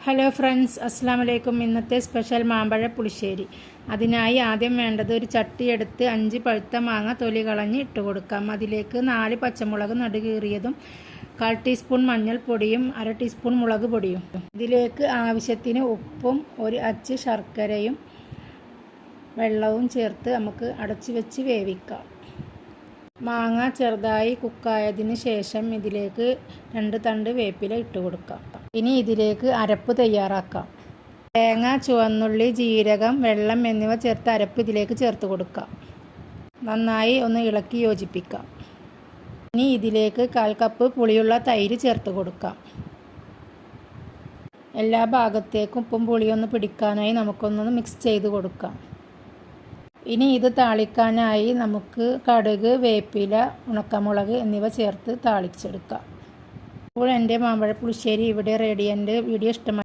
Hello friends, അസ്സാം വലൈക്കും. ഇന്നത്തെ സ്പെഷ്യൽ മാമ്പഴ പുളിശ്ശേരി. അതിനായി ആദ്യം വേണ്ടത് ഒരു ചട്ടി എടുത്ത് 5 പഴുത്ത മാങ്ങ തൊലി കളഞ്ഞ് ഇട്ട് കൊടുക്കാം. അതിലേക്ക് 4 പച്ചമുളക് നടുകീറിയതും 1/4 ടീസ്പൂൺ മഞ്ഞൾപ്പൊടിയും 1/2 ടീസ്പൂൺ മുളക് പൊടിയും. ഇതിലേക്ക് ആവശ്യത്തിന് ഉപ്പും 1 അച്ച് ശർക്കരയും വെള്ളവും ചേർത്ത് നമുക്ക് അടച്ചു വെച്ച് വേവിക്കാം. മാങ്ങ ചെറുതായി കുക്കായതിന് ശേഷം ഇതിലേക്ക് 2 തണ്ട് വേപ്പില ഇട്ട് കൊടുക്കാം. ഇനി ഇതിലേക്ക് അരപ്പ് തയ്യാറാക്കാം. തേങ്ങ, ചുവന്നുള്ളി, ജീരകം, വെള്ളം എന്നിവ ചേർത്ത് അരപ്പ് ഇതിലേക്ക് ചേർത്ത് കൊടുക്കാം. നന്നായി ഒന്ന് ഇളക്കി യോജിപ്പിക്കാം. ഇനി ഇതിലേക്ക് 1/4 കപ്പ് പുളിയുള്ള തൈര് ചേർത്ത് കൊടുക്കാം. എല്ലാ ഭാഗത്തേക്കും ഉപ്പും പുളിയൊന്ന് പിടിക്കാനായി നമുക്കൊന്ന് മിക്സ് ചെയ്ത് കൊടുക്കാം. ഇനി ഇത് താളിക്കാനായി നമുക്ക് കടുക്, വേപ്പില, ഉണക്കമുളക് എന്നിവ ചേർത്ത് താളിച്ചെടുക്കാം. അപ്പോൾ എൻ്റെ മാമ്പഴ പുളിശ്ശേരി ഇവിടെ റെഡി. എൻ്റെ വീഡിയോ ഇഷ്ടമായി